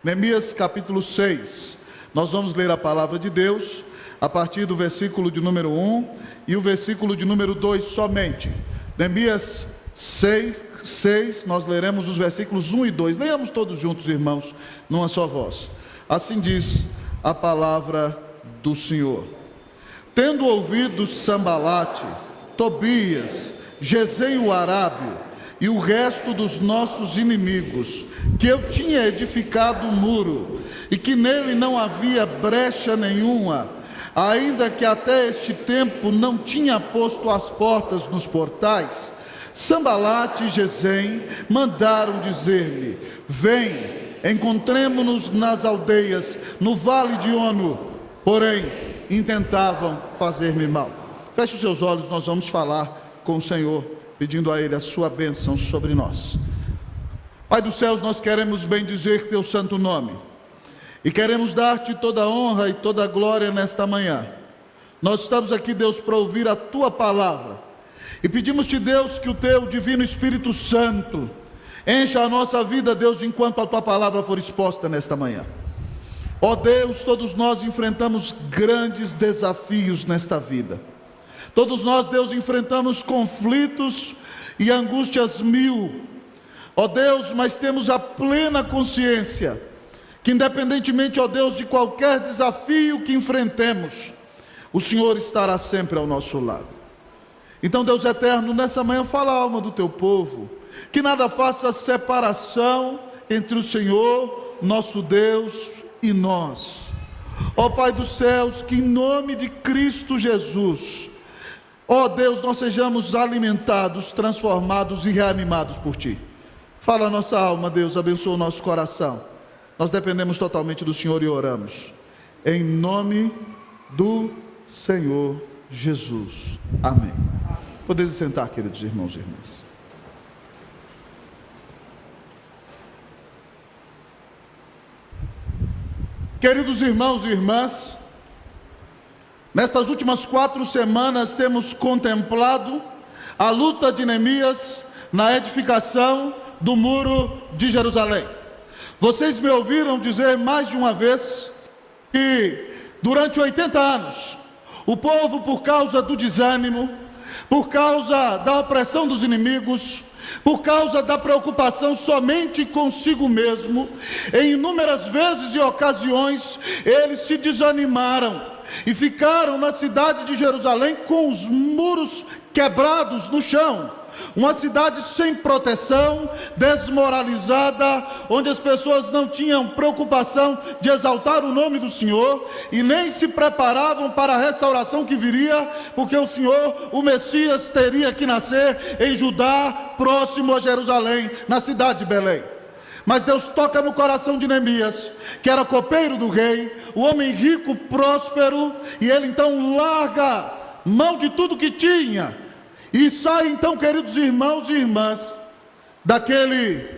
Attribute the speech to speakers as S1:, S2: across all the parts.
S1: Neemias capítulo 6, nós vamos ler a palavra de Deus a partir do versículo de número 1 e o versículo de número 2 somente. Neemias 6, nós leremos os versículos 1 e 2, leiamos todos juntos, irmãos, numa só voz. Assim diz a palavra do Senhor: tendo ouvido Sambalate, Tobias, Gesem o Arábio e o resto dos nossos inimigos, que eu tinha edificado o muro, e que nele não havia brecha nenhuma, ainda que até este tempo não tinha posto as portas nos portais, Sambalate e Gesem mandaram dizer-me: vem, encontremo-nos nas aldeias, no vale de Ono. Porém, intentavam fazer-me mal. Feche os seus olhos, nós vamos falar com o Senhor, pedindo a Ele a sua bênção sobre nós. Pai dos céus, nós queremos bendizer teu santo nome, e queremos dar-te toda a honra e toda a glória nesta manhã. Nós estamos aqui, Deus, para ouvir a tua palavra, e pedimos-te, Deus, que o teu divino Espírito Santo encha a nossa vida, Deus, enquanto a tua palavra for exposta nesta manhã. Ó Deus, todos nós enfrentamos grandes desafios nesta vida. Todos nós, Deus, enfrentamos conflitos e angústias mil. Ó Deus, mas temos a plena consciência que, independentemente, ó Deus, de qualquer desafio que enfrentemos, o Senhor estará sempre ao nosso lado. Então, Deus eterno, nessa manhã fala a alma do teu povo, que nada faça separação entre o Senhor, nosso Deus, e nós. Ó Pai dos céus, que em nome de Cristo Jesus, ó Deus, nós sejamos alimentados, transformados e reanimados por Ti. Fala a nossa alma, Deus, abençoa o nosso coração. Nós dependemos totalmente do Senhor e oramos em nome do Senhor Jesus. Amém. Podem se sentar, queridos irmãos e irmãs. Queridos irmãos e irmãs, nestas últimas 4 semanas temos contemplado a luta de Neemias na edificação do muro de Jerusalém. Vocês me ouviram dizer mais de uma vez que durante 80 anos, o povo, por causa do desânimo, por causa da opressão dos inimigos, por causa da preocupação somente consigo mesmo, em inúmeras vezes e ocasiões, eles se desanimaram e ficaram na cidade de Jerusalém com os muros quebrados no chão. Uma cidade sem proteção, desmoralizada, onde as pessoas não tinham preocupação de exaltar o nome do Senhor e nem se preparavam para a restauração que viria, porque o Senhor, o Messias, teria que nascer em Judá, próximo a Jerusalém, na cidade de Belém. Mas Deus toca no coração de Neemias, que era copeiro do rei, o homem rico, próspero, e ele então larga mão de tudo que tinha, e sai então, queridos irmãos e irmãs, daquele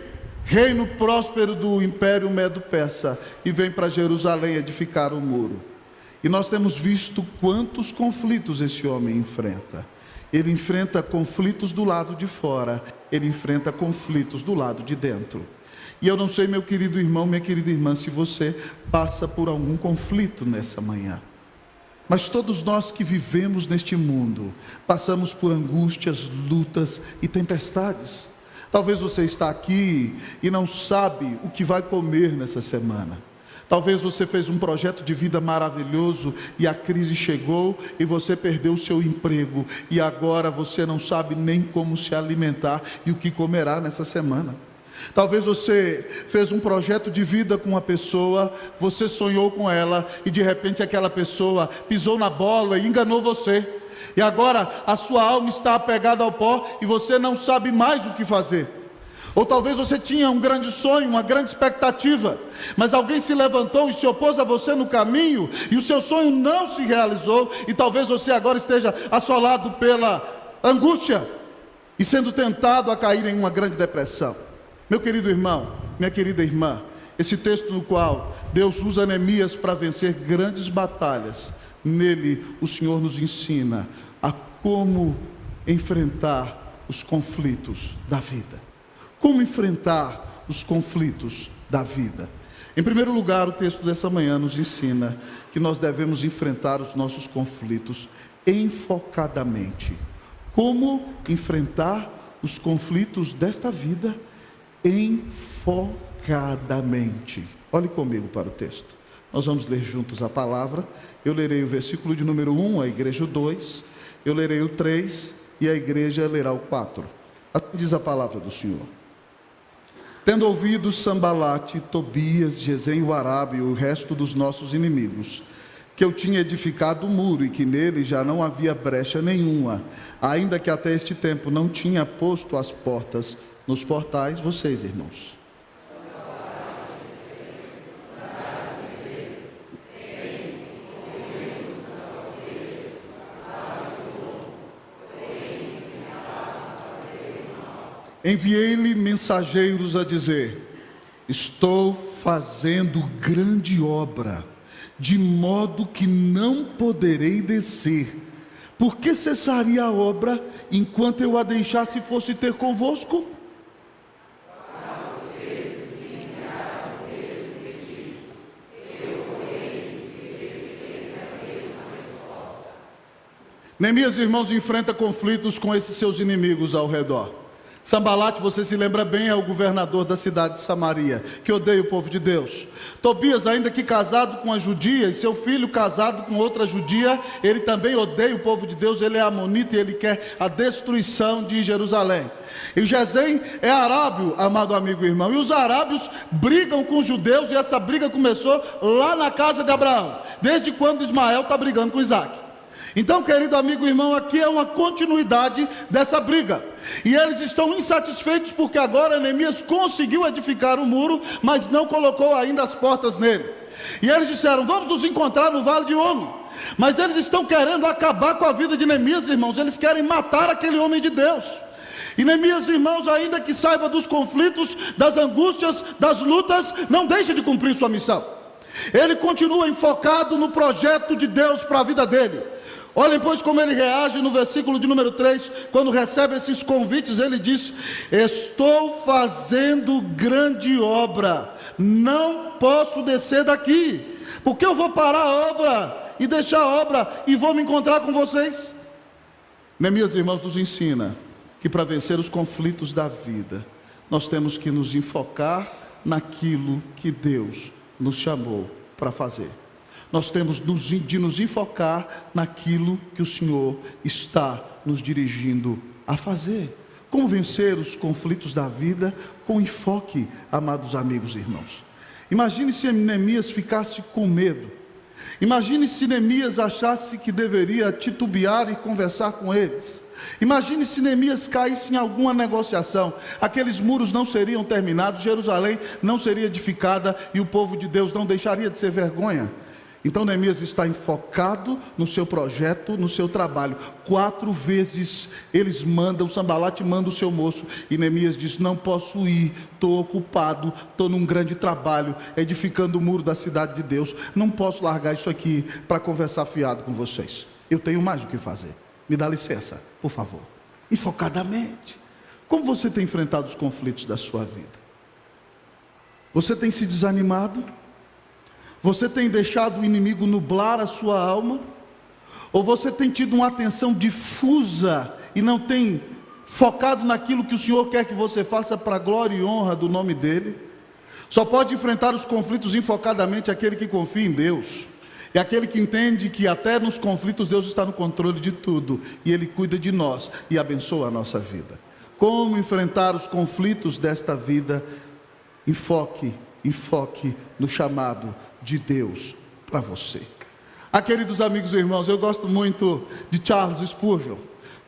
S1: reino próspero do Império Medo-Persa, e vem para Jerusalém edificar o muro. E nós temos visto quantos conflitos esse homem enfrenta. Ele enfrenta conflitos do lado de fora, ele enfrenta conflitos do lado de dentro. E eu não sei, meu querido irmão, minha querida irmã, se você passa por algum conflito nessa manhã. Mas todos nós que vivemos neste mundo, passamos por angústias, lutas e tempestades. Talvez você está aqui e não sabe o que vai comer nessa semana. Talvez você fez um projeto de vida maravilhoso e a crise chegou e você perdeu o seu emprego. E agora você não sabe nem como se alimentar e o que comerá nessa semana. Talvez você fez um projeto de vida com uma pessoa, você sonhou com ela e de repente aquela pessoa pisou na bola e enganou você. E agora a sua alma está apegada ao pó e você não sabe mais o que fazer. Ou talvez você tinha um grande sonho, uma grande expectativa, mas alguém se levantou e se opôs a você no caminho e o seu sonho não se realizou. E talvez você agora esteja assolado pela angústia e sendo tentado a cair em uma grande depressão. Meu querido irmão, minha querida irmã, esse texto no qual Deus usa Neemias para vencer grandes batalhas, nele o Senhor nos ensina a como enfrentar os conflitos da vida. Como enfrentar os conflitos da vida. Em primeiro lugar, o texto dessa manhã nos ensina que nós devemos enfrentar os nossos conflitos enfocadamente. Como enfrentar os conflitos desta vida enfocadamente? Olhe comigo para o texto. Nós vamos ler juntos a palavra. Eu lerei o versículo de número 1, a igreja o 2. Eu lerei o 3 e a igreja lerá o 4. Assim diz a palavra do Senhor. Tendo ouvido Sambalate, Tobias, Gesem o Arabe e o resto dos nossos inimigos, que eu tinha edificado o muro e que nele já não havia brecha nenhuma, ainda que até este tempo não tinha posto as portas nos portais, vocês, irmãos. Enviei-lhe mensageiros a dizer: estou fazendo grande obra, de modo que não poderei descer. Por que cessaria a obra enquanto eu a deixasse e fosse ter convosco? Neemias, irmãos, enfrenta conflitos com esses seus inimigos ao redor. Sambalate, você se lembra bem, é o governador da cidade de Samaria, que odeia o povo de Deus. Tobias, ainda que casado com uma judia, e seu filho casado com outra judia, ele também odeia o povo de Deus, ele é amonita e ele quer a destruição de Jerusalém. E Gesem é arábio, amado amigo e irmão, e os arábios brigam com os judeus, e essa briga começou lá na casa de Abraão, desde quando Ismael está brigando com Isaac. Então, querido amigo e irmão, aqui é uma continuidade dessa briga. E eles estão insatisfeitos porque agora Neemias conseguiu edificar o muro, mas não colocou ainda as portas nele. E eles disseram: vamos nos encontrar no Vale de Ono. Mas eles estão querendo acabar com a vida de Neemias, irmãos. Eles querem matar aquele homem de Deus. E Neemias, irmãos, ainda que saiba dos conflitos, das angústias, das lutas, não deixa de cumprir sua missão. Ele continua enfocado no projeto de Deus para a vida dele. Olhem, pois, como ele reage no versículo de número 3, quando recebe esses convites. Ele diz: estou fazendo grande obra, não posso descer daqui, porque eu vou parar a obra e deixar a obra e vou me encontrar com vocês. Neemias, irmãos, nos ensina que para vencer os conflitos da vida, nós temos que nos enfocar naquilo que Deus nos chamou para fazer. Nós temos de nos enfocar naquilo que o Senhor está nos dirigindo a fazer. Como vencer os conflitos da vida com enfoque, amados amigos e irmãos. Imagine se Neemias ficasse com medo. Imagine se Neemias achasse que deveria titubear e conversar com eles. Imagine se Neemias caísse em alguma negociação. Aqueles muros não seriam terminados, Jerusalém não seria edificada e o povo de Deus não deixaria de ser vergonha. Então Neemias está enfocado no seu projeto, no seu trabalho. 4 vezes eles mandam, Sambalate manda o seu moço, e Neemias diz: não posso ir, estou ocupado, estou num grande trabalho, edificando o muro da cidade de Deus, não posso largar isso aqui para conversar fiado com vocês, eu tenho mais o que fazer, me dá licença, por favor. Enfocadamente. Como você tem enfrentado os conflitos da sua vida? Você tem se desanimado? Você tem deixado o inimigo nublar a sua alma? Ou você tem tido uma atenção difusa e não tem focado naquilo que o Senhor quer que você faça para a glória e honra do nome dEle? Só pode enfrentar os conflitos enfocadamente aquele que confia em Deus. É aquele que entende que até nos conflitos Deus está no controle de tudo, e Ele cuida de nós e abençoa a nossa vida. Como enfrentar os conflitos desta vida? Enfoque no chamado de Deus para você. Queridos amigos e irmãos, eu gosto muito de Charles Spurgeon.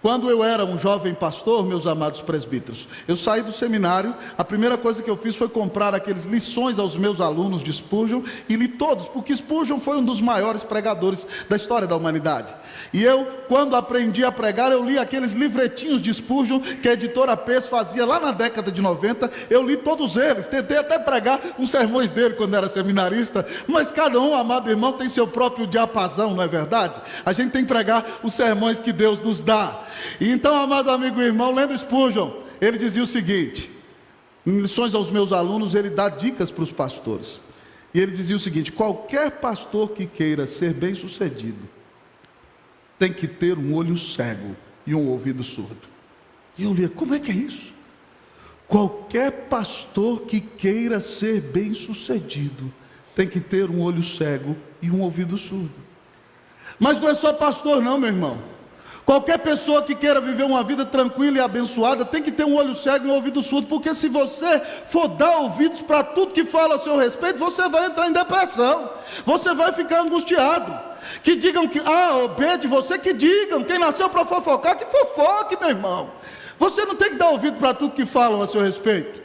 S1: Quando eu era um jovem pastor, meus amados presbíteros, eu saí do seminário, a primeira coisa que eu fiz foi comprar aqueles lições aos meus alunos de Spurgeon, e li todos, porque Spurgeon foi um dos maiores pregadores da história da humanidade. E eu, quando aprendi a pregar, eu li aqueles livretinhos de Spurgeon, que a editora Pes fazia lá na década de 90, eu li todos eles, tentei até pregar uns sermões dele quando era seminarista, mas cada um, amado irmão, tem seu próprio diapasão, não é verdade? A gente tem que pregar os sermões que Deus nos dá. E então, amado amigo e irmão, lendo Spurgeon, ele dizia o seguinte, em lições aos meus alunos, ele dá dicas para os pastores. E ele dizia o seguinte: qualquer pastor que queira ser bem sucedido tem que ter um olho cego e um ouvido surdo. E eu lia, como é que é isso? Qualquer pastor que queira ser bem sucedido tem que ter um olho cego e um ouvido surdo. Mas não é só pastor não, meu irmão. Qualquer pessoa que queira viver uma vida tranquila e abençoada tem que ter um olho cego e um ouvido surdo, porque se você for dar ouvidos para tudo que fala a seu respeito, você vai entrar em depressão, você vai ficar angustiado. Que digam que, obede você, que digam, quem nasceu para fofocar, que fofoque, meu irmão. Você não tem que dar ouvido para tudo que falam a seu respeito.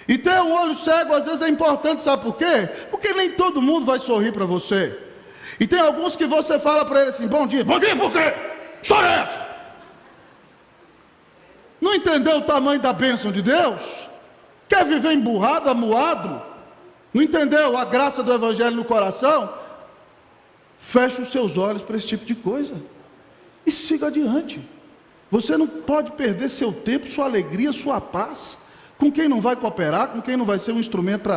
S1: E ter um olho cego às vezes é importante, sabe por quê? Porque nem todo mundo vai sorrir para você. E tem alguns que você fala para ele assim, bom dia por quê? História é essa? Não entendeu o tamanho da bênção de Deus? Quer viver emburrado, amuado? Não entendeu a graça do evangelho no coração? Feche os seus olhos para esse tipo de coisa e siga adiante. Você não pode perder seu tempo, sua alegria, sua paz com quem não vai cooperar, com quem não vai ser um instrumento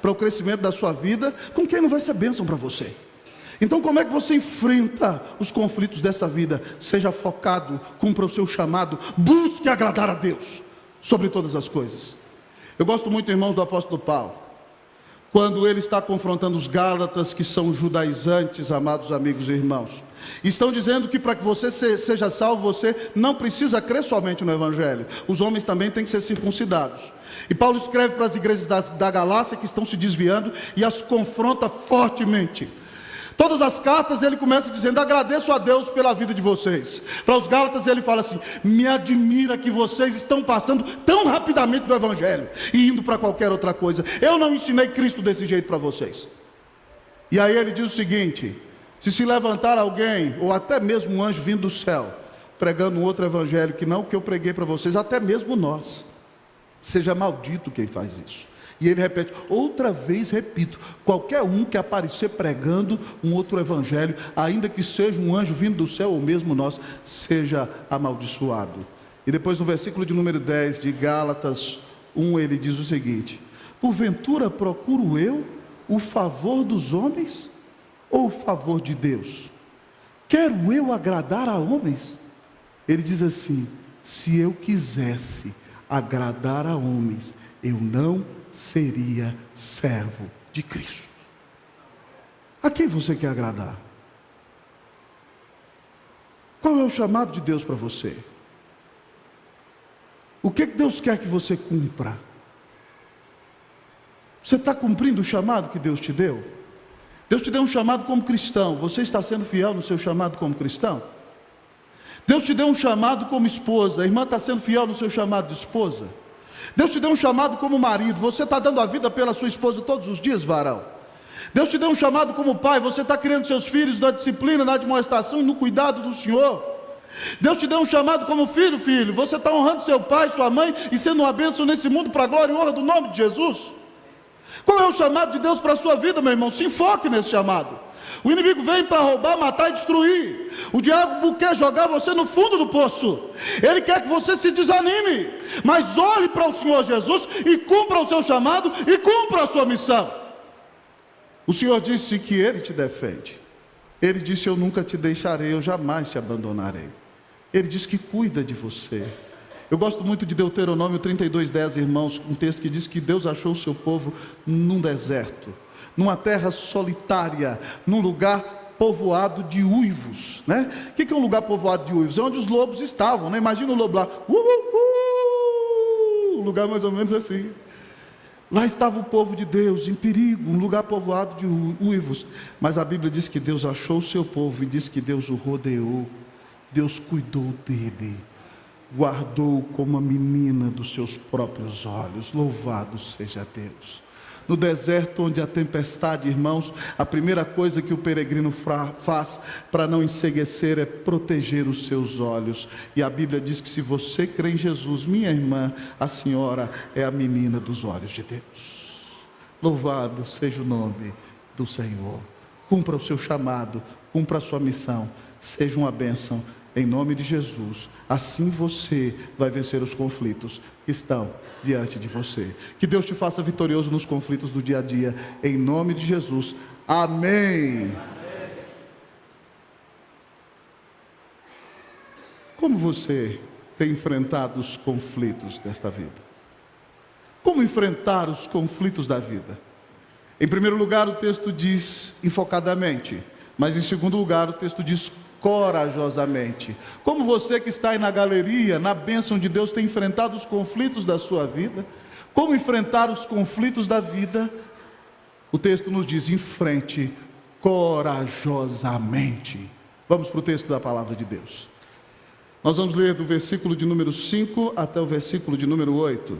S1: para o crescimento da sua vida, com quem não vai ser bênção para você. Então como é que você enfrenta os conflitos dessa vida? Seja focado, cumpra o seu chamado, busque agradar a Deus sobre todas as coisas. Eu gosto muito, irmãos, do apóstolo Paulo, quando ele está confrontando os Gálatas, que são judaizantes, amados amigos e irmãos. Estão dizendo que para que você seja salvo, você não precisa crer somente no Evangelho. Os homens também têm que ser circuncidados. E Paulo escreve para as igrejas da Galácia que estão se desviando e as confronta fortemente. Todas as cartas ele começa dizendo, agradeço a Deus pela vida de vocês. Para os Gálatas ele fala assim, me admira que vocês estão passando tão rapidamente do Evangelho e indo para qualquer outra coisa. Eu não ensinei Cristo desse jeito para vocês. E aí ele diz o seguinte, se levantar alguém, ou até mesmo um anjo vindo do céu, pregando um outro evangelho que não o que eu preguei para vocês, até mesmo nós, seja maldito quem faz isso. E ele repete, outra vez repito, qualquer um que aparecer pregando um outro evangelho, ainda que seja um anjo vindo do céu ou mesmo nós, seja amaldiçoado. E depois no versículo de número 10 de Gálatas 1, ele diz o seguinte, porventura procuro eu o favor dos homens ou o favor de Deus? Quero eu agradar a homens? Ele diz assim, se eu quisesse agradar a homens, eu não seria servo de Cristo. A quem você quer agradar? Qual é o chamado de Deus para você? O que Deus quer que você cumpra? Você está cumprindo o chamado que Deus te deu? Deus te deu um chamado como cristão. Você está sendo fiel no seu chamado como cristão? Deus te deu um chamado como esposa. A irmã está sendo fiel no seu chamado de esposa? Deus te deu um chamado como marido. Você está dando a vida pela sua esposa todos os dias, varão? Deus te deu um chamado como pai. Você está criando seus filhos na disciplina, na admoestação e no cuidado do Senhor. Deus te deu um chamado como filho. Você está honrando seu pai, sua mãe e sendo uma bênção nesse mundo para a glória e honra do nome de Jesus. Qual é o chamado de Deus para a sua vida, meu irmão? Se enfoque nesse chamado. O inimigo vem para roubar, matar e destruir. O diabo quer jogar você no fundo do poço. Ele quer que você se desanime. Mas olhe para o Senhor Jesus e cumpra o seu chamado e cumpra a sua missão. O Senhor disse que Ele te defende. Ele disse, eu nunca te deixarei, eu jamais te abandonarei. Ele disse que cuida de você. Eu gosto muito de Deuteronômio 32:10, irmãos, um texto que diz que Deus achou o seu povo num deserto, numa terra solitária, num lugar povoado de uivos, né? O que é um lugar povoado de uivos? É onde os lobos estavam, né? Imagina o lobo lá, um lugar mais ou menos assim. Lá estava o povo de Deus, em perigo, um lugar povoado de uivos. Mas a Bíblia diz que Deus achou o seu povo e diz que Deus o rodeou, Deus cuidou dele, guardou como a menina dos seus próprios olhos. Louvado seja Deus. No deserto onde a tempestade, irmãos, a primeira coisa que o peregrino faz para não enceguecer é proteger os seus olhos. E a Bíblia diz que se você crê em Jesus, minha irmã, a senhora é a menina dos olhos de Deus. Louvado seja o nome do Senhor. Cumpra o seu chamado, cumpra a sua missão, seja uma bênção Em nome de Jesus, assim você vai vencer os conflitos que estão diante de você. Que Deus te faça vitorioso nos conflitos do dia a dia, em nome de Jesus. Amém. Como você tem enfrentado os conflitos desta vida? Como enfrentar os conflitos da vida? Em primeiro lugar, o texto diz enfocadamente, mas em segundo lugar, o texto diz corajosamente. Como você que está aí na galeria, na bênção de Deus, tem enfrentado os conflitos da sua vida? Como enfrentar os conflitos da vida? O texto nos diz: enfrente corajosamente. Vamos para o texto da palavra de Deus. Nós vamos ler do versículo de número 5 até o versículo de número 8.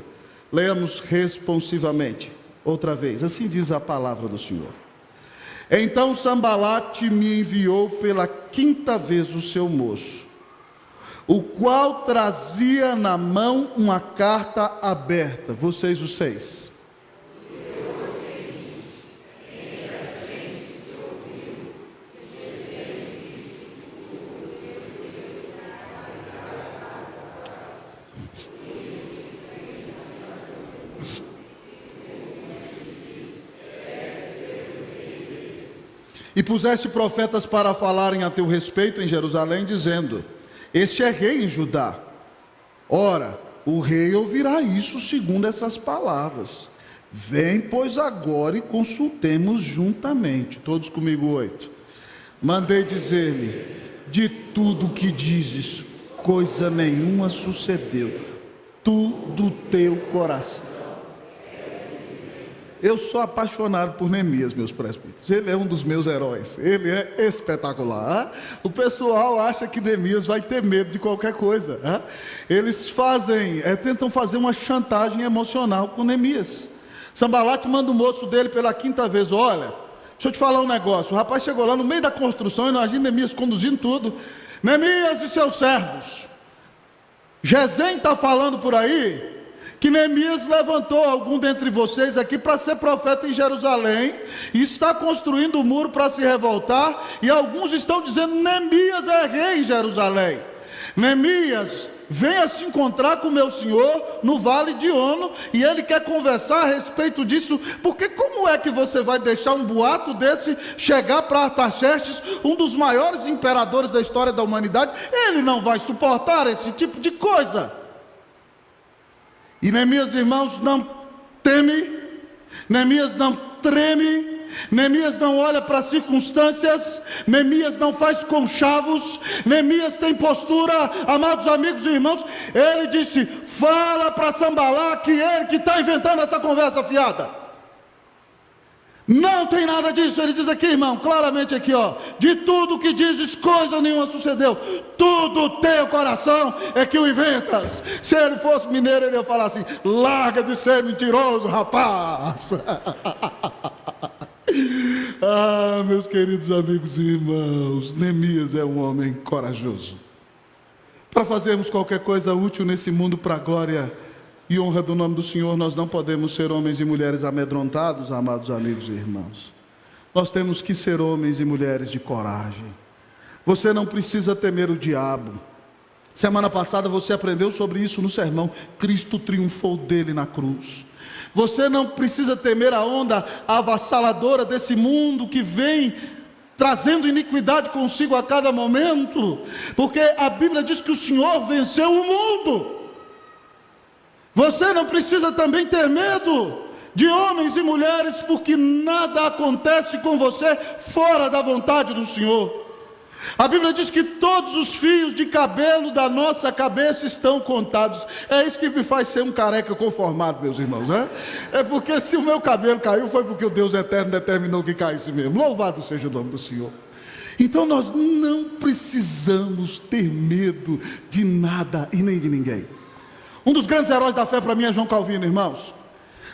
S1: Leamos responsivamente, outra vez, assim diz a palavra do Senhor. Então Sambalate me enviou pela 5ª vez o seu moço, o qual trazia na mão uma carta aberta. Vocês os 6. E puseste profetas para falarem a teu respeito em Jerusalém, dizendo: este é rei em Judá. Ora, o rei ouvirá isso segundo essas palavras. Vem, pois, agora e consultemos juntamente. Todos comigo, 8. Mandei dizer-lhe: de tudo que dizes, coisa nenhuma sucedeu. Tu do teu coração. Eu sou apaixonado por Neemias, meus presbíteros. Ele é um dos meus heróis. Ele é espetacular. O pessoal acha que Neemias vai ter medo de qualquer coisa. Eles tentam fazer uma chantagem emocional com Neemias. Sambalate manda o moço dele pela 5ª vez: olha, deixa eu te falar um negócio. O rapaz chegou lá no meio da construção, imagina Neemias conduzindo tudo. Neemias e seus servos. Gesem está falando por aí que Neemias levantou algum dentre vocês aqui para ser profeta em Jerusalém, e está construindo o muro para se revoltar, e alguns estão dizendo: Neemias é rei em Jerusalém. Neemias, venha se encontrar com meu senhor no vale de Ono, e ele quer conversar a respeito disso, porque como é que você vai deixar um boato desse chegar para Artaxerxes, um dos maiores imperadores da história da humanidade? Ele não vai suportar esse tipo de coisa. E Neemias, irmãos, não teme, Neemias não treme, Neemias não olha para as circunstâncias, Neemias não faz conchavos, Neemias tem postura, amados amigos e irmãos. Ele disse: fala para Sambalá que ele que está inventando essa conversa fiada. Não tem nada disso. Ele diz aqui, irmão, claramente aqui, ó: de tudo que dizes, coisa nenhuma sucedeu. Tudo teu coração é que o inventas. Se ele fosse mineiro, ele ia falar assim: larga de ser mentiroso, rapaz. Ah, meus queridos amigos e irmãos, Neemias é um homem corajoso. Para fazermos qualquer coisa útil nesse mundo para a glória e honra do nome do Senhor, nós não podemos ser homens e mulheres amedrontados, amados amigos e irmãos. Nós temos que ser homens e mulheres de coragem. Você não precisa temer o diabo. Semana passada você aprendeu sobre isso no sermão. Cristo triunfou dele na cruz. Você não precisa temer a onda avassaladora desse mundo que vem trazendo iniquidade consigo a cada momento, porque a Bíblia diz que o Senhor venceu o mundo. Você não precisa também ter medo de homens e mulheres, porque nada acontece com você fora da vontade do Senhor. A Bíblia diz que todos os fios de cabelo da nossa cabeça estão contados. É isso que me faz ser um careca conformado, meus irmãos, né? É porque se o meu cabelo caiu, foi porque o Deus eterno determinou que caísse mesmo. Louvado seja o nome do Senhor. Então nós não precisamos ter medo de nada e nem de ninguém. Um dos grandes heróis da fé para mim é João Calvino, irmãos.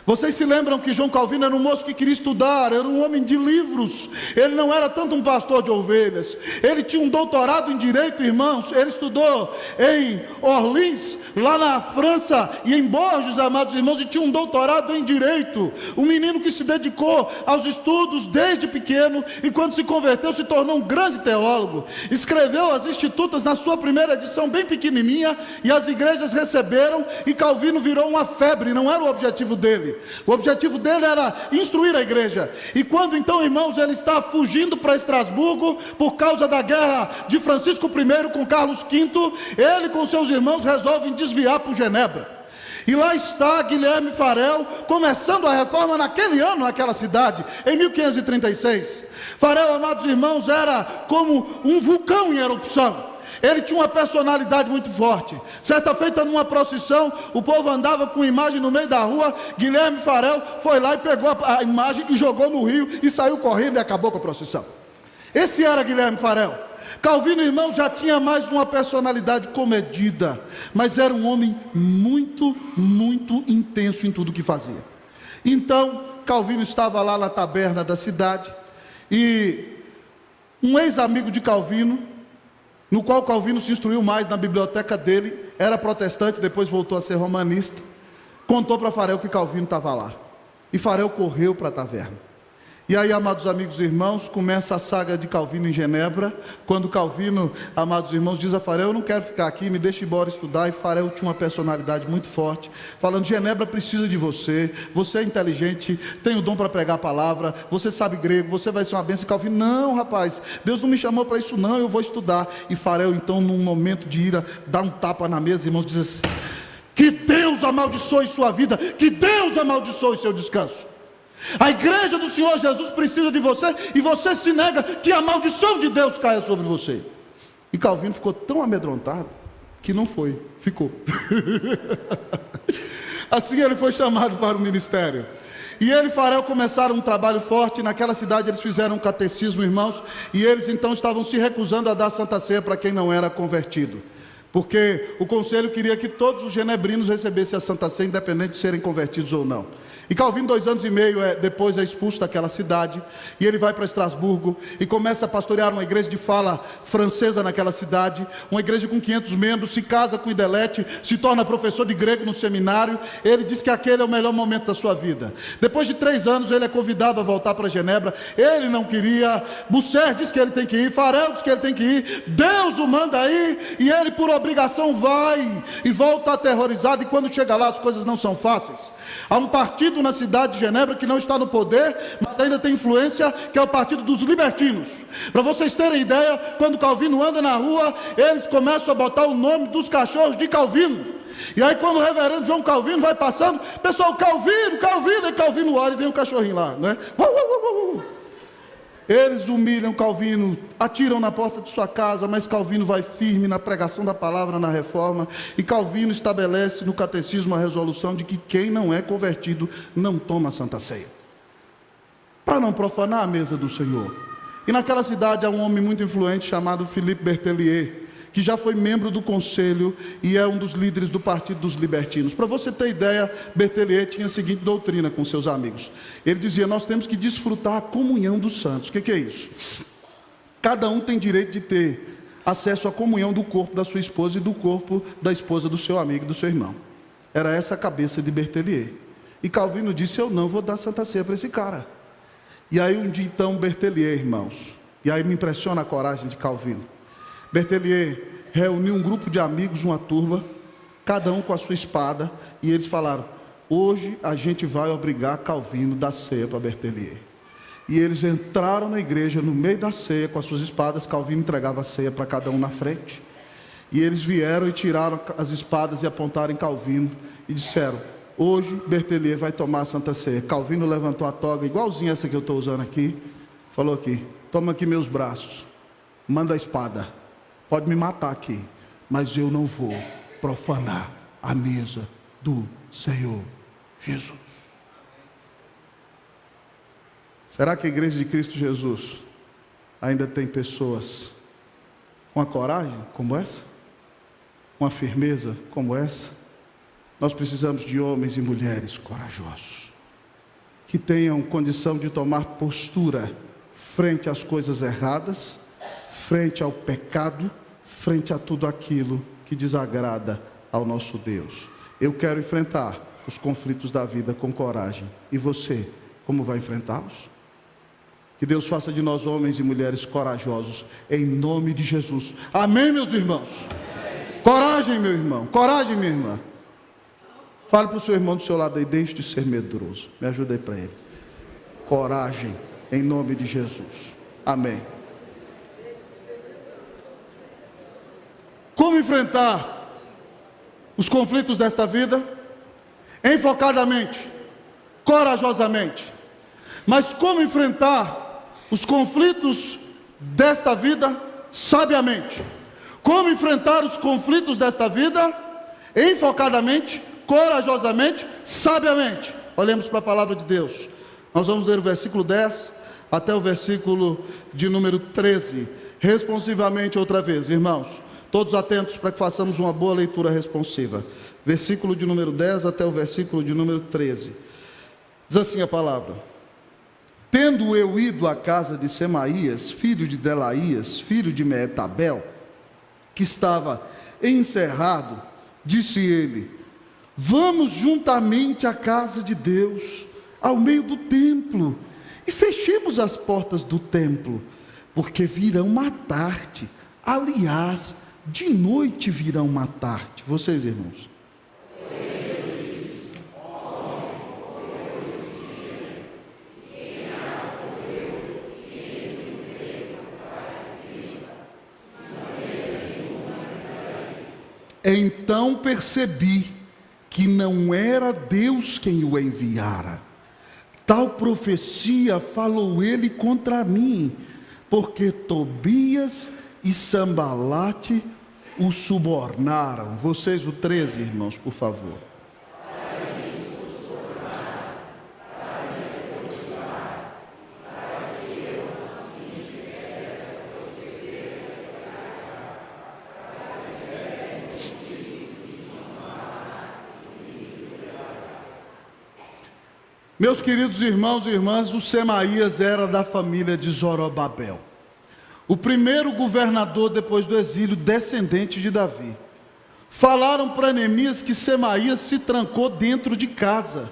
S1: Vocês se lembram que João Calvino era um moço que queria estudar, era um homem de livros, ele não era tanto um pastor de ovelhas, ele tinha um doutorado em Direito, irmãos, ele estudou em Orleans, lá na França, e em Borges, amados irmãos, e tinha um doutorado em Direito, um menino que se dedicou aos estudos desde pequeno, e quando se converteu se tornou um grande teólogo, escreveu as Institutas na sua primeira edição bem pequenininha, e as igrejas receberam, e Calvino virou uma febre, não era o objetivo dele. O objetivo dele era instruir a igreja. E quando então, irmãos, ele está fugindo para Estrasburgo por causa da guerra de Francisco I com Carlos V, ele com seus irmãos resolvem desviar para Genebra. E lá está Guilherme Farel começando a reforma naquele ano, naquela cidade, em 1536. Farel, amados irmãos, era como um vulcão em erupção. Ele tinha uma personalidade muito forte. Certa feita numa procissão, o povo andava com imagem no meio da rua, Guilherme Farel foi lá e pegou a imagem e jogou no rio e saiu correndo e acabou com a procissão. Esse era Guilherme Farel. Calvino, irmão, já tinha mais uma personalidade comedida, mas era um homem muito, muito intenso em tudo que fazia. Então, Calvino estava lá na taberna da cidade e um ex-amigo de Calvino, no qual Calvino se instruiu mais na biblioteca dele, era protestante, depois voltou a ser romanista, contou para Farel que Calvino estava lá, e Farel correu para a taverna. E aí, amados amigos e irmãos, começa a saga de Calvino em Genebra, quando Calvino, amados irmãos, diz a Farel: eu não quero ficar aqui, me deixa embora estudar. E Farel tinha uma personalidade muito forte, falando: Genebra precisa de você, você é inteligente, tem o dom para pregar a palavra, você sabe grego, você vai ser uma bênção. E Calvino: não, rapaz, Deus não me chamou para isso não, eu vou estudar. E Farel então, num momento de ira, dá um tapa na mesa, irmãos, diz assim: que Deus amaldiçoe sua vida, que Deus amaldiçoe seu descanso. A igreja do Senhor Jesus precisa de você, e você se nega que a maldição de Deus caia sobre você. E Calvino ficou tão amedrontado que não foi, ficou. Assim ele foi chamado para o ministério. E ele e Farel começaram um trabalho forte. Naquela cidade eles fizeram um catecismo, irmãos, e eles então estavam se recusando a dar Santa Ceia para quem não era convertido, porque o conselho queria que todos os genebrinos recebessem a Santa Ceia, independente de serem convertidos ou não. E Calvino, 2 anos e meio depois, é expulso daquela cidade, e ele vai para Estrasburgo, e começa a pastorear uma igreja de fala francesa naquela cidade, uma igreja com 500 membros, se casa com Idelete, se torna professor de grego no seminário. Ele diz que aquele é o melhor momento da sua vida. Depois de 3 anos, ele é convidado a voltar para Genebra, ele não queria, Busser diz que ele tem que ir, Farel diz que ele tem que ir, Deus o manda ir, e ele por obrigação vai, e volta aterrorizado, e quando chega lá as coisas não são fáceis. Há um partido na cidade de Genebra que não está no poder, mas ainda tem influência, que é o partido dos libertinos. Para vocês terem ideia, quando Calvino anda na rua, eles começam a botar o nome dos cachorros de Calvino. E aí quando o reverendo João Calvino vai passando, pessoal, Calvino, Calvino, e Calvino olha e vem um cachorrinho lá, né? Eles humilham Calvino, atiram na porta de sua casa, mas Calvino vai firme na pregação da palavra, na reforma, e Calvino estabelece no catecismo a resolução de que quem não é convertido não toma a Santa Ceia, para não profanar a mesa do Senhor. E naquela cidade há um homem muito influente chamado Philippe Berthelier, que já foi membro do conselho e é um dos líderes do partido dos libertinos. Para você ter ideia, Berthelier tinha a seguinte doutrina com seus amigos. Ele dizia: nós temos que desfrutar a comunhão dos santos. O que é isso? Cada um tem direito de ter acesso à comunhão do corpo da sua esposa e do corpo da esposa do seu amigo e do seu irmão. Era essa a cabeça de Berthelier. E Calvino disse: eu não vou dar Santa Ceia para esse cara. E aí um dia então Berthelier, irmãos, e aí me impressiona a coragem de Calvino, Berthelier reuniu um grupo de amigos, uma turma, cada um com a sua espada, e eles falaram: hoje a gente vai obrigar Calvino a dar ceia para Berthelier. E eles entraram na igreja no meio da ceia com as suas espadas. Calvino entregava a ceia para cada um na frente, e eles vieram e tiraram as espadas e apontaram em Calvino e disseram: hoje Berthelier vai tomar a Santa Ceia. Calvino levantou a toga, igualzinha essa que eu estou usando aqui, falou aqui: toma aqui meus braços, manda a espada, pode me matar aqui, mas eu não vou profanar a mesa do Senhor Jesus. Será que a igreja de Cristo Jesus ainda tem pessoas com a coragem como essa? Com a firmeza como essa? Nós precisamos de homens e mulheres corajosos. que tenham condição de tomar postura frente às coisas erradas, frente ao pecado, frente a tudo aquilo que desagrada ao nosso Deus. Eu quero enfrentar os conflitos da vida com coragem. E você, como vai enfrentá-los? Que Deus faça de nós homens e mulheres corajosos, em nome de Jesus. Amém, meus irmãos? Amém. Coragem, meu irmão. Coragem, minha irmã. Fale para o seu irmão do seu lado aí, deixe de ser medroso. Me ajuda aí para ele. Coragem, em nome de Jesus. Amém. Como enfrentar os conflitos desta vida? Enfocadamente, corajosamente. Mas como enfrentar os conflitos desta vida sabiamente? Como enfrentar os conflitos desta vida enfocadamente, corajosamente, sabiamente? Olhemos para a palavra de Deus. Nós vamos ler o versículo 10 até o versículo de número 13, responsivamente outra vez, irmãos. Todos atentos para que façamos uma boa leitura responsiva. Versículo de número 10 até o versículo de número 13. Diz assim a palavra: Tendo eu ido à casa de Semaías, filho de Delaías, filho de Meetabel, que estava encerrado, disse ele: Vamos juntamente à casa de Deus, ao meio do templo, e fechemos as portas do templo, porque virão matar-te. Aliás, de noite virão matar-te. Vocês, irmãos? Então percebi que não era Deus quem o enviara. Tal profecia falou ele contra mim, porque Tobias e Sambalate o subornaram. Vocês, o 13, irmãos, por favor. Meus queridos irmãos e irmãs, o Semaías era da família de Zorobabel, o primeiro governador depois do exílio, descendente de Davi. Falaram para Neemias que Semaías se trancou dentro de casa,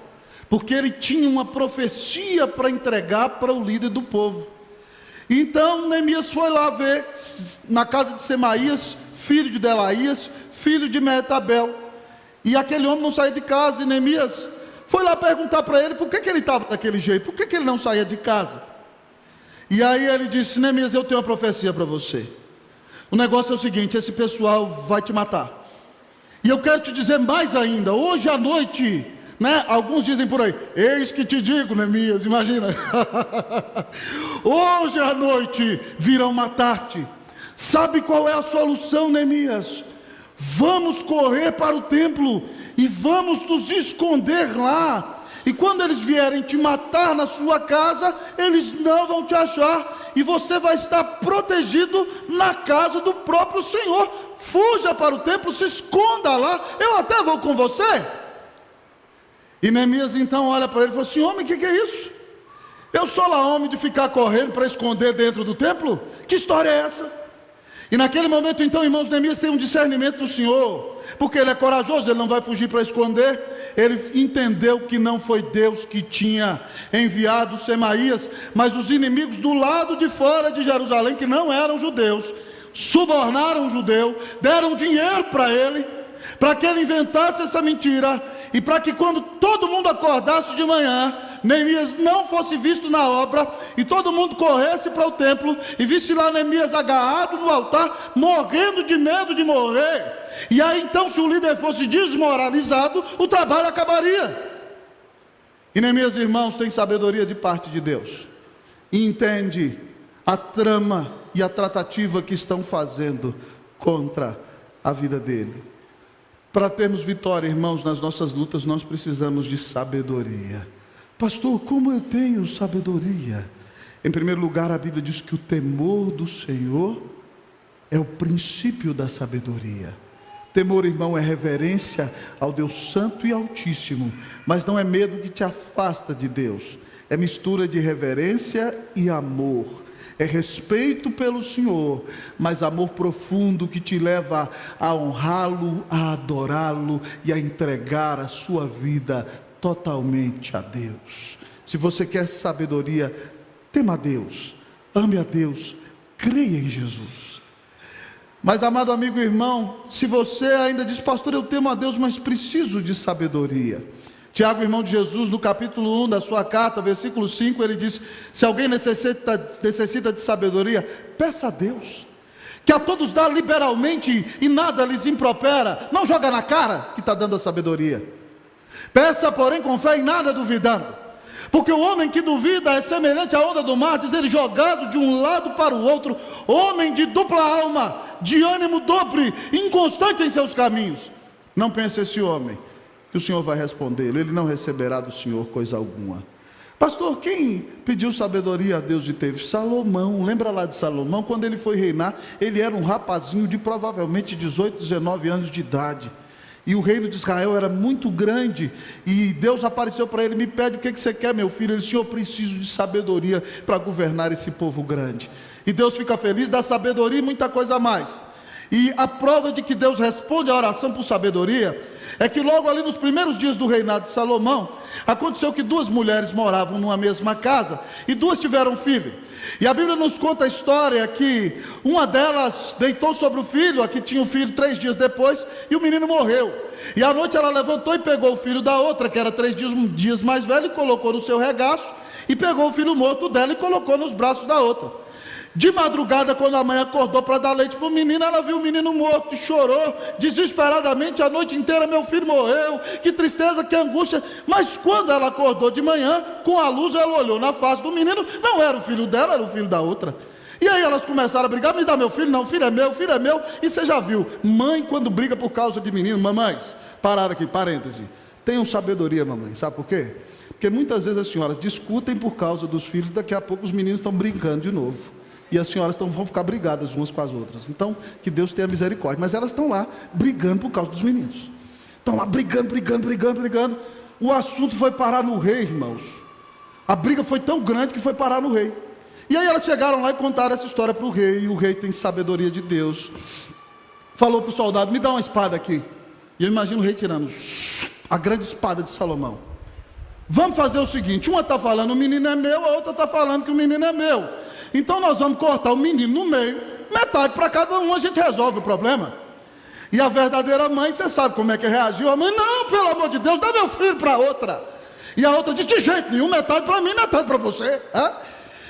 S1: porque ele tinha uma profecia para entregar para o líder do povo. Então Neemias foi lá ver, na casa de Semaías, filho de Delaías, filho de Meetabel, e aquele homem não saía de casa, e Neemias foi lá perguntar para ele por que ele estava daquele jeito, por que ele não saía de casa. E aí ele disse: Neemias, eu tenho uma profecia para você. O negócio é o seguinte: esse pessoal vai te matar. E eu quero te dizer mais ainda, hoje à noite, né? Alguns dizem por aí: eis que te digo, Neemias, imagina. Hoje à noite virão matar-te. Sabe qual é a solução, Neemias? Vamos correr para o templo e vamos nos esconder lá. E quando eles vierem te matar na sua casa, eles não vão te achar, e você vai estar protegido na casa do próprio Senhor. Fuja para o templo, se esconda lá, eu até vou com você. E Neemias então olha para ele e fala assim: homem, o que é isso? Eu sou lá homem de ficar correndo para esconder dentro do templo? Que história é essa? E naquele momento então, irmãos, Neemias tem um discernimento do Senhor, porque ele é corajoso, ele não vai fugir para esconder. Ele entendeu que não foi Deus que tinha enviado Semaías, mas os inimigos do lado de fora de Jerusalém, que não eram judeus, subornaram o judeu, deram dinheiro para ele, para que ele inventasse essa mentira, e para que quando todo mundo acordasse de manhã, Neemias não fosse visto na obra, e todo mundo corresse para o templo, e visse lá Neemias agarrado no altar, morrendo de medo de morrer. E aí então, se o líder fosse desmoralizado, o trabalho acabaria. E Neemias, irmãos, tem sabedoria de parte de Deus, e entende a trama e a tratativa que estão fazendo contra a vida dele. Para termos vitória, irmãos, nas nossas lutas, nós precisamos de sabedoria. Pastor, como eu tenho sabedoria? Em primeiro lugar, a Bíblia diz que o temor do Senhor é o princípio da sabedoria. Temor, irmão, é reverência ao Deus Santo e Altíssimo, mas não é medo que te afasta de Deus. é mistura de reverência e amor, é respeito pelo Senhor, mas amor profundo que te leva a honrá-lo, a adorá-lo e a entregar a sua vida totalmente a Deus. Se você quer sabedoria, tema a Deus, ame a Deus, creia em Jesus. Mas, amado amigo e irmão, se você ainda diz: pastor, eu temo a Deus, mas preciso de sabedoria. Tiago, irmão de Jesus, no capítulo 1 da sua carta, versículo 5, ele diz: se alguém necessita de sabedoria, peça a Deus, que a todos dá liberalmente e nada lhes impropera. Não joga na cara que está dando a sabedoria. Peça, porém, com fé e nada duvidando. Porque o homem que duvida é semelhante à onda do mar, diz ele, jogado de um lado para o outro. Homem de dupla alma, de ânimo dobre, inconstante em seus caminhos. Não pense esse homem que o Senhor vai respondê-lo, ele não receberá do Senhor coisa alguma. Pastor, quem pediu sabedoria a Deus e teve? Salomão. Lembra lá de Salomão? Quando ele foi reinar, ele era um rapazinho de provavelmente 18, 19 anos de idade. E o reino de Israel era muito grande, e Deus apareceu para ele: me pede o que você quer, meu filho. Ele disse: eu preciso de sabedoria para governar esse povo grande. E Deus fica feliz, dá sabedoria e muita coisa a mais. E a prova de que Deus responde a oração por sabedoria é que logo ali nos primeiros dias do reinado de Salomão, aconteceu que duas mulheres moravam numa mesma casa, e duas tiveram filho. E a Bíblia nos conta a história que uma delas deitou sobre o filho, a que tinha o filho 3 dias depois, e o menino morreu. E à noite ela levantou e pegou o filho da outra, que era 3 dias mais velho, e colocou no seu regaço, e pegou o filho morto dela e colocou nos braços da outra. De madrugada, quando a mãe acordou para dar leite para o menino, ela viu o menino morto e chorou desesperadamente a noite inteira: meu filho morreu, que tristeza, que angústia. Mas quando ela acordou de manhã, com a luz, ela olhou na face do menino, não era o filho dela, era o filho da outra. E aí elas começaram a brigar: me dá meu filho. Não, filho é meu, filho é meu. E você já viu, mãe quando briga por causa de menino. Mamães, pararam aqui, parêntese, tenham sabedoria, mamãe, sabe por quê? Porque muitas vezes as senhoras discutem por causa dos filhos, daqui a pouco os meninos estão brincando de novo, e as senhoras vão ficar brigadas umas com as outras. Então, que Deus tenha misericórdia. Mas elas estão lá brigando por causa dos meninos. Estão lá brigando. O assunto foi parar no rei, irmãos. A briga foi tão grande que foi parar no rei. E aí elas chegaram lá e contaram essa história para o rei. E o rei tem sabedoria de Deus. Falou para o soldado: me dá uma espada aqui. E eu imagino o rei tirando a grande espada de Salomão. Vamos fazer o seguinte: uma está falando o menino é meu, a outra está falando que o menino é meu. Então nós vamos cortar o menino no meio, metade para cada um, a gente resolve o problema. E a verdadeira mãe, você sabe como é que reagiu? A mãe: não, pelo amor de Deus, dá meu filho para a outra. E a outra disse: de jeito nenhum, metade para mim, metade para você.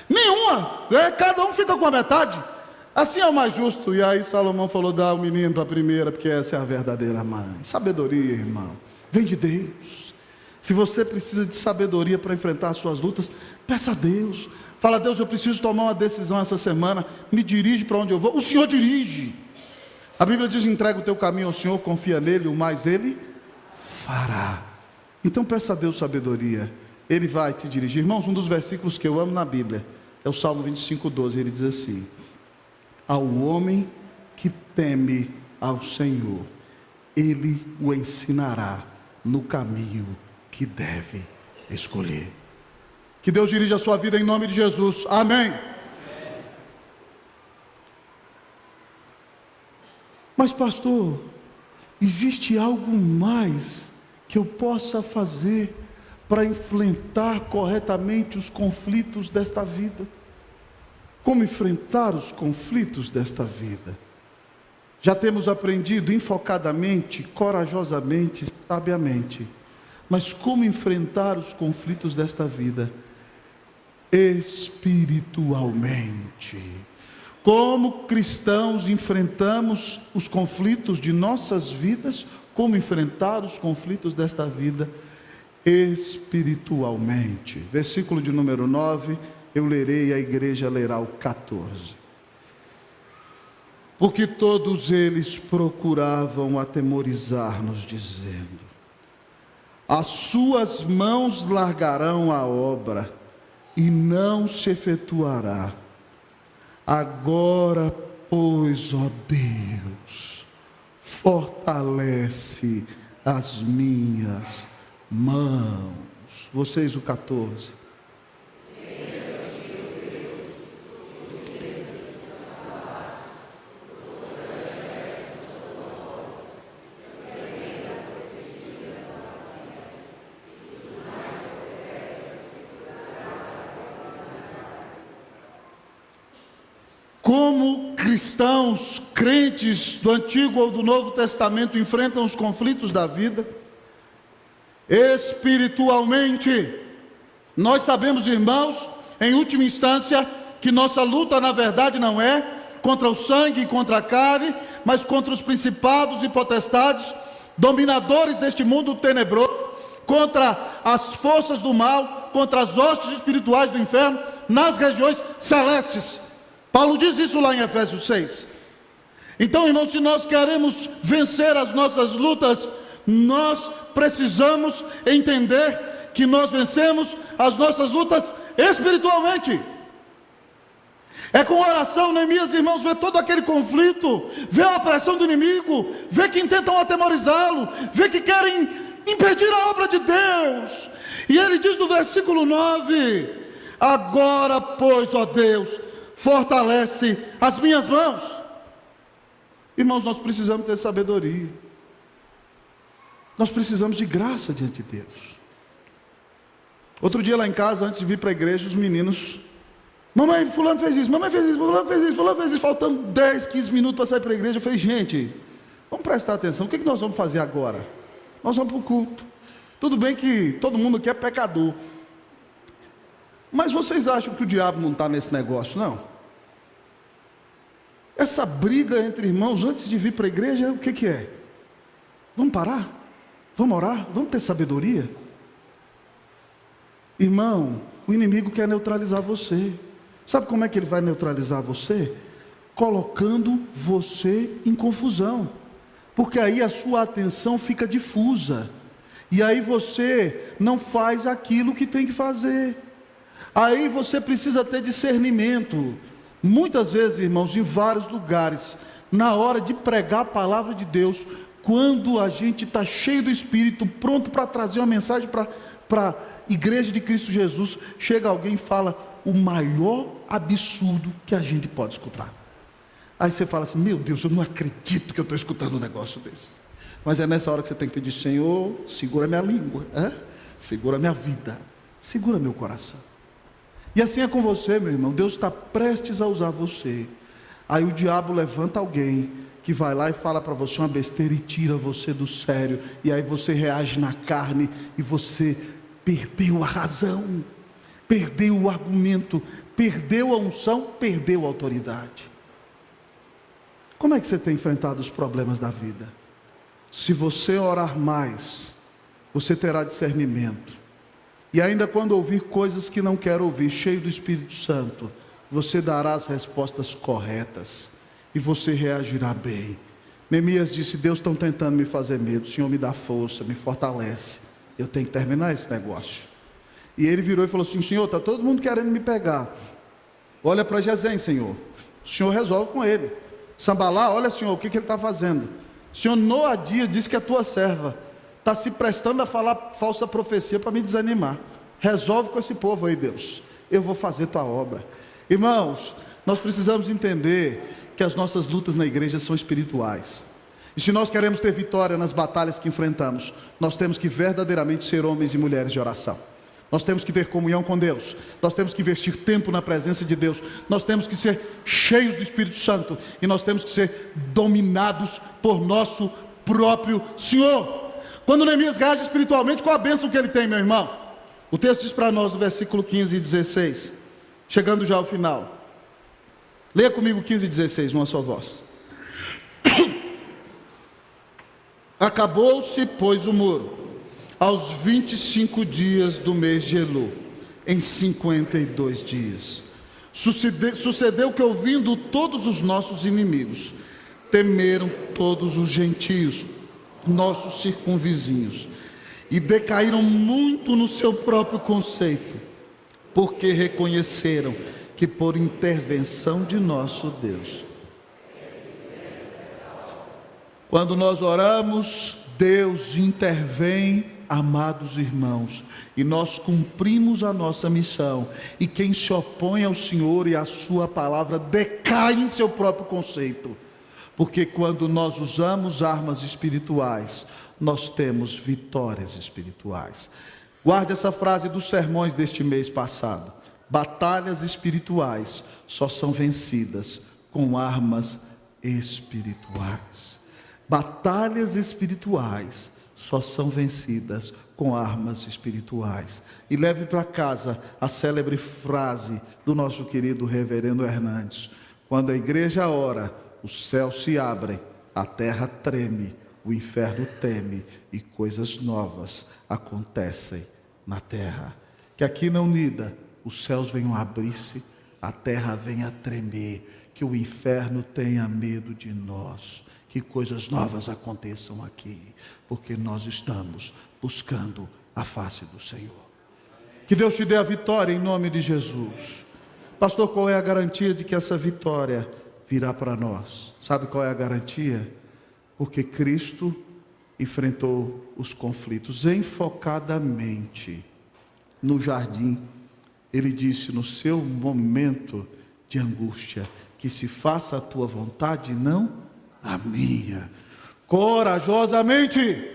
S1: Nenhuma, cada um fica com a metade. Assim é o mais justo. E aí Salomão falou: dá o menino para a primeira, porque essa é a verdadeira mãe. Sabedoria, irmão, vem de Deus. Se você precisa de sabedoria para enfrentar as suas lutas, peça a Deus. Fala: Deus, eu preciso tomar uma decisão essa semana, me dirige para onde eu vou. O Senhor dirige. A Bíblia diz: entrega o teu caminho ao Senhor, confia nele, o mais ele fará. Então peça a Deus sabedoria, ele vai te dirigir. Irmãos, um dos versículos que eu amo na Bíblia é o Salmo 25:12, ele diz assim: ao homem que teme ao Senhor, ele o ensinará no caminho que deve escolher. Que Deus dirija a sua vida em nome de Jesus, amém. Mas pastor, existe algo mais que eu possa fazer para enfrentar corretamente os conflitos desta vida? Como enfrentar os conflitos desta vida? Já temos aprendido enfocadamente, corajosamente, sabiamente, mas como enfrentar os conflitos desta vida? Espiritualmente. Como cristãos enfrentamos os conflitos de nossas vidas? Como enfrentar os conflitos desta vida? Espiritualmente. Versículo de número 9, eu lerei e a igreja lerá o 14. Porque todos eles procuravam atemorizar-nos, dizendo: as suas mãos largarão a obra, e não se efetuará. Agora, pois, ó Deus, fortalece as minhas mãos. Vocês, o 14. como cristãos, crentes do Antigo ou do Novo Testamento enfrentam os conflitos da vida. Espiritualmente, nós sabemos, irmãos, em última instância, que nossa luta na verdade não é contra o sangue e contra a carne, mas contra os principados e potestades, dominadores deste mundo tenebroso, contra as forças do mal, contra as hostes espirituais do inferno, nas regiões celestes. Paulo diz isso lá em Efésios 6. Então, irmãos, se nós queremos vencer as nossas lutas, nós precisamos entender que nós vencemos as nossas lutas espiritualmente. É com oração, Neemias, irmãos, vê todo aquele conflito, vê a opressão do inimigo, vê que intentam atemorizá-lo, vê que querem impedir a obra de Deus. E ele diz no versículo 9: agora, pois, ó Deus, fortalece as minhas mãos. Irmãos, nós precisamos ter sabedoria. Nós precisamos de graça diante de Deus. Outro dia lá em casa, antes de vir para a igreja, os meninos: mamãe, fulano fez isso, mamãe fez isso, fulano fez isso, fulano fez isso, faltando 10, 15 minutos para sair para a igreja. Eu falei: gente, vamos prestar atenção, o que nós vamos fazer agora? Nós vamos para o culto. Tudo bem que todo mundo aqui é pecador, mas vocês acham que o diabo não está nesse negócio, não? Essa briga entre irmãos antes de vir para a igreja, o que é? Vamos parar? Vamos orar? Vamos ter sabedoria? Irmão, o inimigo quer neutralizar você. Sabe como é que ele vai neutralizar você? Colocando você em confusão, porque aí a sua atenção fica difusa, e aí você não faz aquilo que tem que fazer. Aí você precisa ter discernimento. Muitas vezes, irmãos, em vários lugares, na hora de pregar a palavra de Deus, quando a gente está cheio do Espírito, pronto para trazer uma mensagem para a igreja de Cristo Jesus, chega alguém e fala o maior absurdo que a gente pode escutar. Aí você fala assim: meu Deus, eu não acredito que eu estou escutando um negócio desse. Mas é nessa hora que você tem que pedir: Senhor, segura minha língua, segura minha vida, segura meu coração. E assim é com você, meu irmão. Deus está prestes a usar você. Aí o diabo levanta alguém que vai lá e fala para você uma besteira e tira você do sério, e aí você reage na carne e você perdeu a razão, perdeu o argumento, perdeu a unção, perdeu a autoridade. Como é que você tem enfrentado os problemas da vida? Se você orar mais, você terá discernimento. E ainda quando ouvir coisas que não quer ouvir, cheio do Espírito Santo, você dará as respostas corretas e você reagirá bem. Neemias disse: Deus estão tentando me fazer medo, o Senhor me dá força, me fortalece, eu tenho que terminar esse negócio. E ele virou e falou assim: Senhor, está todo mundo querendo me pegar, olha para Gesem, Senhor, o Senhor resolve com ele. Sambalá, olha, Senhor, o que ele está fazendo? O Senhor Noadia disse que a tua serva está se prestando a falar falsa profecia para me desanimar. Resolve com esse povo aí, Deus, eu vou fazer tua obra. Irmãos, nós precisamos entender que as nossas lutas na igreja são espirituais. E se nós queremos ter vitória nas batalhas que enfrentamos, nós temos que verdadeiramente ser homens e mulheres de oração. Nós temos que ter comunhão com Deus, nós temos que investir tempo na presença de Deus, nós temos que ser cheios do Espírito Santo, e nós temos que ser dominados por nosso próprio Senhor. Quando Neemias reage espiritualmente, qual a bênção que ele tem, meu irmão? O texto diz para nós no versículo 15 e 16, chegando já ao final. Leia comigo 15 e 16, numa só voz. Acabou-se, pois, o muro, aos 25 dias do mês de Elul, em 52 dias. Sucedeu que, ouvindo todos os nossos inimigos, temeram todos os gentios, nossos circunvizinhos, e decaíram muito no seu próprio conceito, porque reconheceram que por intervenção de nosso Deus. Quando nós oramos, Deus intervém, amados irmãos, e nós cumprimos a nossa missão, e quem se opõe ao Senhor e à sua palavra decai em seu próprio conceito, porque quando nós usamos armas espirituais, nós temos vitórias espirituais. Guarde essa frase dos sermões deste mês passado: batalhas espirituais só são vencidas com armas espirituais. Batalhas espirituais só são vencidas com armas espirituais. E leve para casa a célebre frase do nosso querido reverendo Hernandes: quando a igreja ora, os céus se abrem, a terra treme, o inferno teme e coisas novas acontecem na terra. Que aqui na Unida os céus venham a abrir-se, a terra venha a tremer, que o inferno tenha medo de nós, que coisas novas aconteçam aqui, porque nós estamos buscando a face do Senhor. Que Deus te dê a vitória em nome de Jesus. Pastor, qual é a garantia de que essa vitória virá para nós? Sabe qual é a garantia? Porque Cristo enfrentou os conflitos enfocadamente. No jardim, ele disse no seu momento de angústia: que se faça a tua vontade, não a minha. Corajosamente,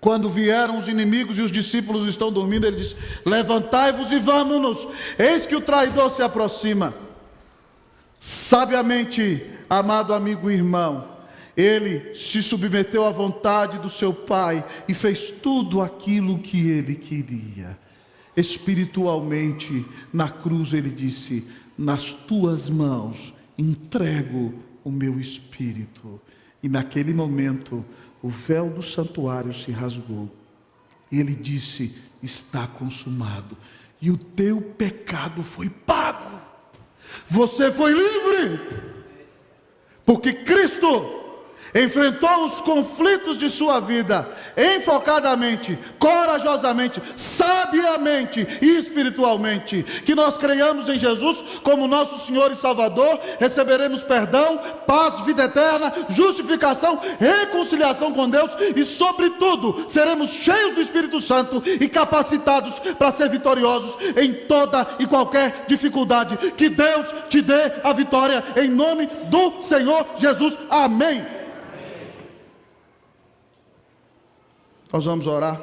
S1: quando vieram os inimigos e os discípulos estão dormindo, ele disse: levantai-vos e vamos-nos, eis que o traidor se aproxima. Sabiamente, amado amigo e irmão, ele se submeteu à vontade do seu Pai e fez tudo aquilo que ele queria. Espiritualmente, na cruz ele disse: nas tuas mãos entrego o meu espírito. E naquele momento o véu do santuário se rasgou e ele disse: está consumado. E o teu pecado foi pago, você foi livre, porque Cristo enfrentou os conflitos de sua vida enfocadamente, corajosamente, sabiamente e espiritualmente. Que nós creiamos em Jesus como nosso Senhor e Salvador, receberemos perdão, paz, vida eterna, justificação, reconciliação com Deus e, sobretudo, seremos cheios do Espírito Santo e capacitados para ser vitoriosos em toda e qualquer dificuldade. Que Deus te dê a vitória em nome do Senhor Jesus. Amém. Nós vamos orar,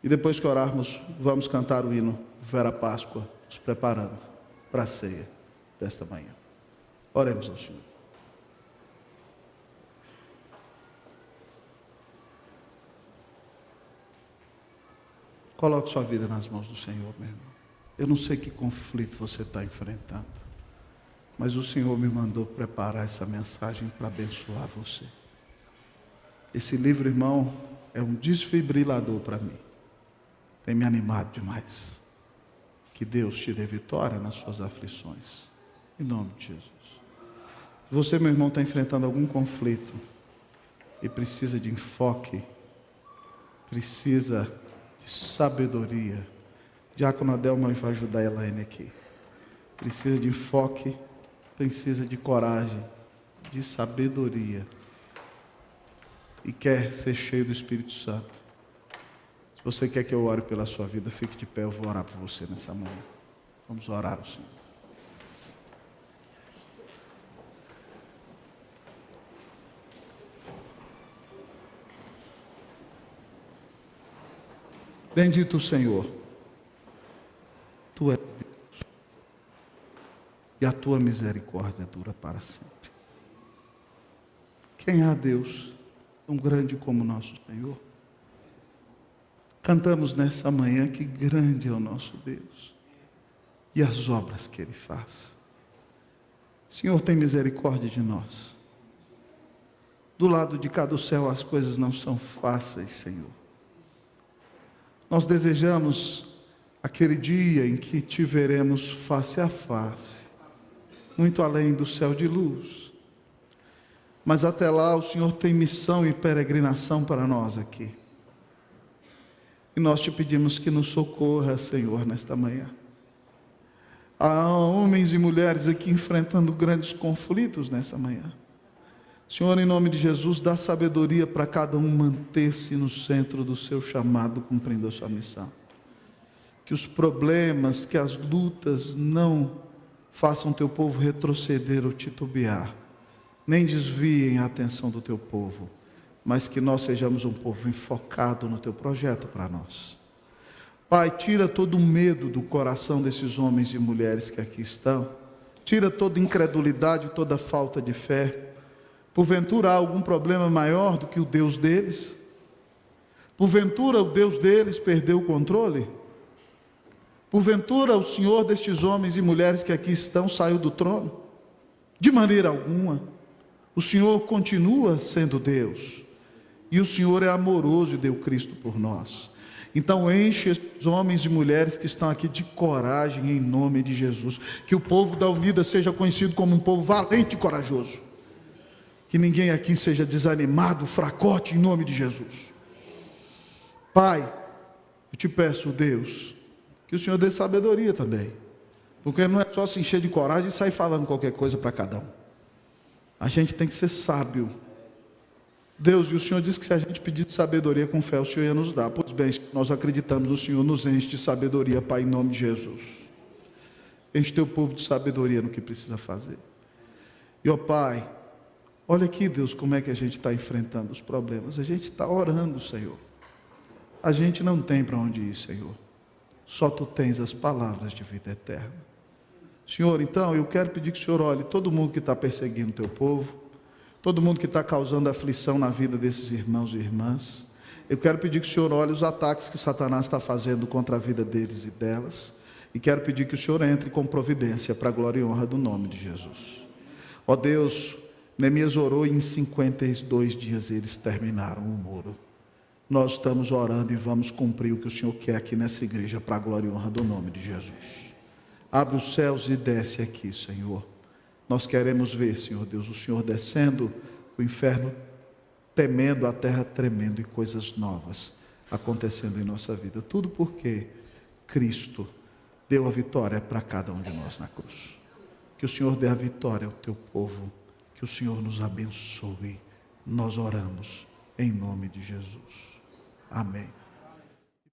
S1: e depois que orarmos, vamos cantar o hino Vera Páscoa, nos preparando para a ceia desta manhã. Oremos ao Senhor. Coloque sua vida nas mãos do Senhor, meu irmão. Eu não sei que conflito você está enfrentando, mas o Senhor me mandou preparar essa mensagem para abençoar você. Esse livro, irmão, é um desfibrilador para mim. Tem me animado demais. Que Deus te dê vitória nas suas aflições. Em nome de Jesus. Se você, meu irmão, está enfrentando algum conflito e precisa de enfoque, precisa de sabedoria, Diácono Adelma vai ajudar a Elaine aqui. Precisa de enfoque, precisa de coragem, de sabedoria, e quer ser cheio do Espírito Santo. Se você quer que eu ore pela sua vida, fique de pé, eu vou orar por você nessa manhã. Vamos orar ao Senhor. Bendito o Senhor, Tu és Deus, e a Tua misericórdia dura para sempre. Quem há Deus tão grande como nosso Senhor? Cantamos nessa manhã que grande é o nosso Deus e as obras que Ele faz. Senhor, tem misericórdia de nós. Do lado de cá do céu as coisas não são fáceis, Senhor. Nós desejamos aquele dia em que te veremos face a face, muito além do céu de luz. Mas até lá o Senhor tem missão e peregrinação para nós aqui. E nós te pedimos que nos socorra, Senhor, nesta manhã. Há homens e mulheres aqui enfrentando grandes conflitos nessa manhã. Senhor, em nome de Jesus, dá sabedoria para cada um manter-se no centro do seu chamado, cumprindo a sua missão. Que os problemas, que as lutas não façam teu povo retroceder ou titubear, nem desviem a atenção do teu povo, mas que nós sejamos um povo enfocado no teu projeto para nós. Pai, tira todo o medo do coração desses homens e mulheres que aqui estão, Tira toda incredulidade, toda falta de fé. Porventura há algum problema maior do que o Deus deles? Porventura o Deus deles perdeu o controle? Porventura o Senhor destes homens e mulheres que aqui estão saiu do trono? De maneira alguma. O Senhor continua sendo Deus. E o Senhor é amoroso e deu Cristo por nós. Então enche esses homens e mulheres que estão aqui de coragem em nome de Jesus. Que o povo da Unida seja conhecido como um povo valente e corajoso. Que ninguém aqui seja desanimado, fracote em nome de Jesus. Pai, eu te peço, Deus, que o Senhor dê sabedoria também. Porque não é só se encher de coragem e sair falando qualquer coisa para cada um. A gente tem que ser sábio. Deus, e o Senhor disse que se a gente pedisse sabedoria com fé, o Senhor ia nos dar. Pois bem, nós acreditamos no Senhor, nos enche de sabedoria, Pai, em nome de Jesus. Enche teu povo de sabedoria no que precisa fazer. E, ó Pai, olha aqui, Deus, como é que a gente está enfrentando os problemas. A gente está orando, Senhor. A gente não tem para onde ir, Senhor. Só Tu tens as palavras de vida eterna. Senhor, então, eu quero pedir que o Senhor olhe todo mundo que está perseguindo o Teu povo, todo mundo que está causando aflição na vida desses irmãos e irmãs. Eu quero pedir que o Senhor olhe os ataques que Satanás está fazendo contra a vida deles e delas. E quero pedir que o Senhor entre com providência para a glória e honra do nome de Jesus. Ó Deus, Neemias orou e em 52 dias eles terminaram o muro. Nós estamos orando e vamos cumprir o que o Senhor quer aqui nessa igreja para a glória e honra do nome de Jesus. Abre os céus e desce aqui, Senhor. Nós queremos ver, Senhor Deus, o Senhor descendo, o inferno temendo, a terra tremendo e coisas novas acontecendo em nossa vida. Tudo porque Cristo deu a vitória para cada um de nós na cruz. Que o Senhor dê a vitória ao Teu povo. Que o Senhor nos abençoe. Nós oramos em nome de Jesus. Amém.